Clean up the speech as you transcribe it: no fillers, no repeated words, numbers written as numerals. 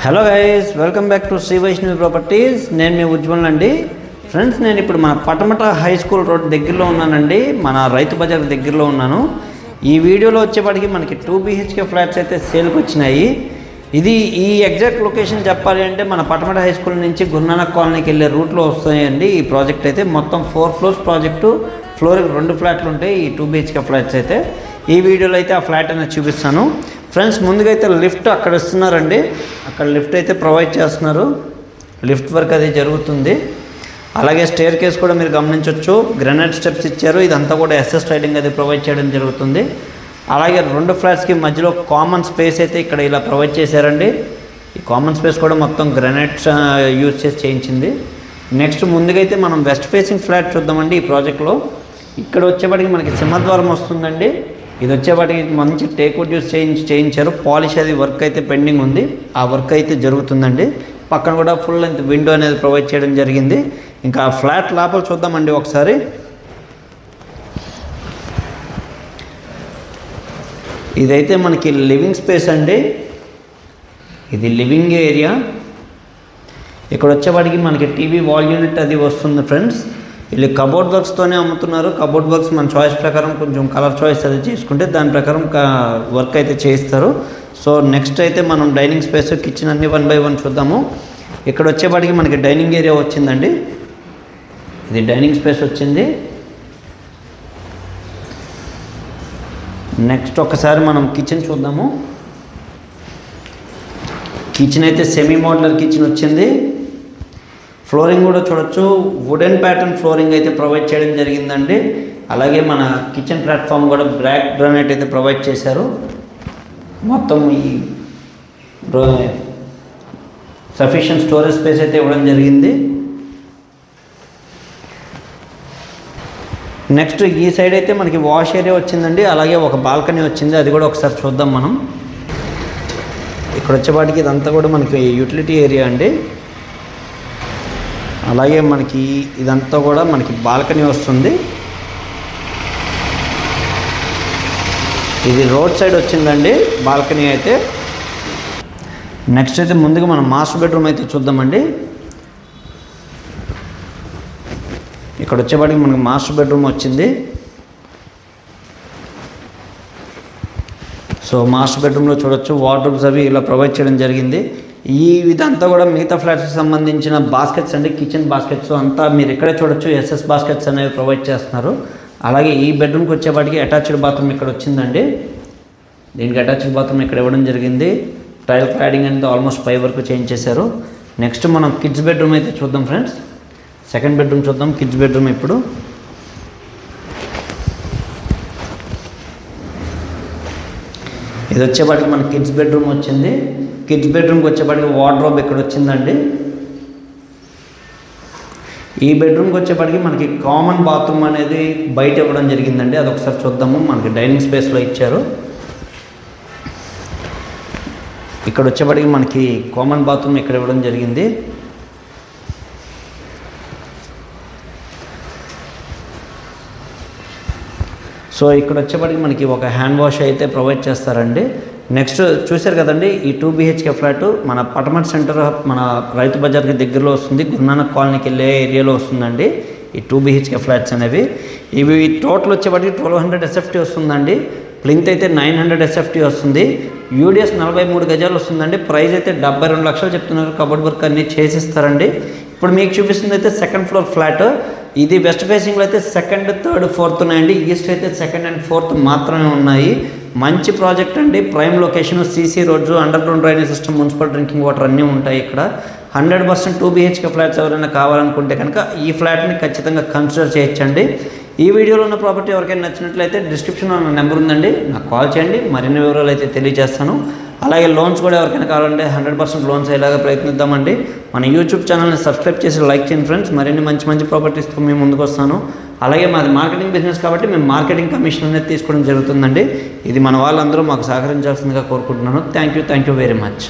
Hello guys, welcome back to Shri Vaishnavi properties. నేను మీ ఉజ్వల్ అండి. ఫ్రెండ్స్, నేను ఇప్పుడు మన పటమట హై స్కూల్ రోడ్ దగ్గరలో ఉన్నానండి. మన రైతు బజార్ దగ్గరలో ఉన్నాను. ఈ వీడియోలో వచ్చేప్పటికి మనకి 2 BHK ఫ్లాట్స్ అయితే సేల్కి వచ్చినాయి. ఇది ఈ ఎగ్జాక్ట్ లొకేషన్ చెప్పాలి అంటే మన పటమట హై స్కూల్ నుంచి గురునానక్ కాలనీకి వెళ్ళే రూట్లో వస్తాయండి. ఈ ప్రాజెక్ట్ అయితే మొత్తం 4 ఫ్లోర్స్ ప్రాజెక్టు. ఫ్లోర్కి 2 ఫ్లాట్లు ఉంటాయి. ఈ 2 BHK ఫ్లాట్స్ అయితే ఈ వీడియోలో అయితే ఆ ఫ్లాట్ అనేది చూపిస్తాను. ఫ్రెండ్స్, ముందుగా అయితే లిఫ్ట్ అక్కడ ఇస్తున్నారండి. అక్కడ లిఫ్ట్ అయితే ప్రొవైడ్ చేస్తున్నారు. లిఫ్ట్ వర్క్ అది జరుగుతుంది. అలాగే స్టేర్ కేస్ కూడా మీరు గమనించవచ్చు. గ్రానైట్ స్టెప్స్ ఇచ్చారు. ఇదంతా కూడా SS రైడింగ్ అది ప్రొవైడ్ చేయడం జరుగుతుంది. అలాగే 2 ఫ్లాట్స్కి మధ్యలో కామన్ స్పేస్ అయితే ఇక్కడ ఇలా ప్రొవైడ్ చేశారండి. ఈ కామన్ స్పేస్ కూడా మొత్తం గ్రానైట్ యూజ్ చేసి చేయించింది. నెక్స్ట్ ముందుగా అయితే మనం వెస్ట్ ఫేసింగ్ ఫ్లాట్ చూద్దామండి. ఈ ప్రాజెక్ట్లో ఇక్కడ వచ్చేప్పటికి మనకి సింహద్వారం వస్తుందండి. ఇది వచ్చేప్పటికి మంచి టేక్వుడ్ యూస్ చేయించారు. పాలిష్ అది వర్క్ అయితే పెండింగ్ ఉంది. ఆ వర్క్ అయితే జరుగుతుందండి. పక్కన కూడా ఫుల్ లెంత్ విండో అనేది ప్రొవైడ్ చేయడం జరిగింది. ఇంకా ఫ్లాట్ లోపల చూద్దామండి ఒకసారి. ఇదైతే మనకి లివింగ్ స్పేస్ అండి. ఇది లివింగ్ ఏరియా. ఇక్కడ వచ్చేవాడికి మనకి టీవీ వాల్ యూనిట్ అది వస్తుంది. ఫ్రెండ్స్, వీళ్ళు కబోర్డ్ వర్క్స్తోనే అమ్ముతున్నారు. కబోర్డ్ వర్క్స్ మన చాయిస్ ప్రకారం కొంచెం కలర్ చాయిస్ అది చేసుకుంటే దాని ప్రకారం వర్క్ అయితే చేయిస్తారు. సో నెక్స్ట్ అయితే మనం డైనింగ్ స్పేస్, కిచెన్ అన్ని 1 by 1 చూద్దాము. ఇక్కడ వచ్చేవాడికి మనకి డైనింగ్ ఏరియా వచ్చిందండి. ఇది డైనింగ్ స్పేస్ వచ్చింది. నెక్స్ట్ ఒకసారి మనం కిచెన్ చూద్దాము. కిచెన్ అయితే సెమీ మోడ్యులర్ కిచెన్ వచ్చింది. ఫ్లోరింగ్ కూడా చూడొచ్చు. వుడెన్ ప్యాటర్న్ ఫ్లోరింగ్ అయితే ప్రొవైడ్ చేయడం జరిగిందండి. అలాగే మన కిచెన్ ప్లాట్ఫామ్ కూడా బ్లాక్ గ్రానైట్ అయితే ప్రొవైడ్ చేశారు. మొత్తం ఈ సఫిషియంట్ స్టోరేజ్ స్పేస్ అయితే ఇవ్వడం జరిగింది. నెక్స్ట్ ఈ సైడ్ అయితే మనకి వాష్ ఏరియా వచ్చిందండి. అలాగే ఒక బాల్కనీ వచ్చింది. అది కూడా ఒకసారి చూద్దాం మనం. ఇక్కడ వచ్చేపాటికి ఇదంతా కూడా మనకి యూటిలిటీ ఏరియా అండి. అలాగే మనకి ఇదంతా కూడా మనకి బాల్కనీ వస్తుంది. ఇది రోడ్ సైడ్ వచ్చిందండి బాల్కనీ అయితే. నెక్స్ట్ అయితే ముందుగా మనం మాస్టర్ బెడ్రూమ్ అయితే చూద్దామండి. ఇక్కడ వచ్చేపాటికి మనకి మాస్టర్ బెడ్రూమ్ వచ్చింది. సో మాస్టర్ బెడ్రూమ్లో చూడొచ్చు వార్డ్రోబ్స్ అవి ఇలా ప్రొవైడ్ చేయడం జరిగింది. ఇదంతా కూడా మిగతా ఫ్లాట్స్కి సంబంధించిన బాస్కెట్స్ అండి. కిచెన్ బాస్కెట్స్ అంతా మీరు ఇక్కడే చూడొచ్చు. SS బాస్కెట్స్ అనేవి ప్రొవైడ్ చేస్తున్నారు. అలాగే ఈ బెడ్రూమ్కి వచ్చేపాటికి అటాచ్డ్ బాత్రూమ్ ఇక్కడ వచ్చిందండి. దీనికి అటాచ్డ్ బాత్రూమ్ ఇక్కడ ఇవ్వడం జరిగింది. టైల్ క్లాడింగ్ అనేది ఆల్మోస్ట్ పై వరకు చేంజ్ చేశారు. నెక్స్ట్ మనం కిడ్స్ బెడ్రూమ్ అయితే చూద్దాం ఫ్రెండ్స్. సెకండ్ బెడ్రూమ్ చూద్దాం. కిడ్స్ బెడ్రూమ్ ఇప్పుడు ఇది వచ్చేపాటికి మన కిడ్స్ బెడ్రూమ్ వచ్చింది. కిడ్స్ బెడ్రూమ్కి వచ్చేపాటికి వార్డ్రోబ్ ఇక్కడ వచ్చిందండి. ఈ బెడ్రూమ్కి వచ్చేపాటికి మనకి కామన్ బాత్రూమ్ అనేది బయట ఇవ్వడం జరిగిందండి. అది ఒకసారి చూద్దాము. మనకి డైనింగ్ స్పేస్లో ఇచ్చారు. ఇక్కడ వచ్చేపాటికి మనకి కామన్ బాత్రూమ్ ఇక్కడ ఇవ్వడం జరిగింది. సో ఇక్కడ వచ్చేప్పటికి మనకి ఒక హ్యాండ్ వాష్ అయితే ప్రొవైడ్ చేస్తారండి. నెక్స్ట్ చూశారు కదండి, ఈ 2 BHK ఫ్లాట్ మన పటమట సెంటర్ మన రైతు బజార్కి దగ్గరలో వస్తుంది. గురునానక్ కాలనీకి వెళ్ళే ఏరియాలో వస్తుందండి ఈ 2 BHK ఫ్లాట్స్ అనేవి. ఇవి టోటల్ వచ్చేప్పటికి 1200 SFT వస్తుందండి. ప్లింత్ అయితే 900 SFT వస్తుంది. UDS 43 గజాలు వస్తుందండి. ప్రైస్ అయితే 72 లక్షలు చెప్తున్నారు. కబోర్డ్ వర్క్ అన్నీ చేసిస్తారండి. ఇప్పుడు మీకు చూపిస్తుంది అయితే సెకండ్ ఫ్లోర్ ఫ్లాట్. ఇది వెస్ట్ ఫేసింగ్లో అయితే 2nd, 3rd, 4th ఉన్నాయండి. ఈస్ట్ అయితే 2nd and 4th మాత్రమే ఉన్నాయి. మంచి ప్రాజెక్ట్ అండి. Prime location, CC roads, under ground drainage system, municipal drinking water అన్నీ ఉంటాయి ఇక్కడ. 100% 2 BHK ఫ్లాట్స్ ఎవరైనా కావాలనుకుంటే కనుక ఈ ఫ్లాట్ని ఖచ్చితంగా కన్సిడర్ చేయొచ్చండి. ఈ వీడియోలో ఉన్న ప్రాపర్టీ ఎవరికైనా నచ్చినట్లయితే డిస్క్రిప్షన్లో నా నెంబర్ ఉందండి, నాకు కాల్ చేయండి. మరిన్ని వివరాలు అయితే తెలియజేస్తాను. అలాగే లోన్స్ కూడా ఎవరికైనా కావాలంటే 100% లోన్స్ అయ్యేలాగా ప్రయత్నిద్దామండి. మన యూట్యూబ్ ఛానల్ని సబ్స్క్రైబ్ చేసి లైక్ చేయండి ఫ్రెండ్స్. మరిన్ని మంచి ప్రాపర్టీస్తో మేము ముందుకు వస్తాను. అలాగే మాది మార్కెటింగ్ బిజినెస్ కాబట్టి మేము మార్కెటింగ్ కమిషన్ అనేది తీసుకోవడం జరుగుతుందండి. ఇది మన వాళ్ళందరూ మాకు సహకరించాల్సిందిగా కోరుకుంటున్నాను. Thank you very much.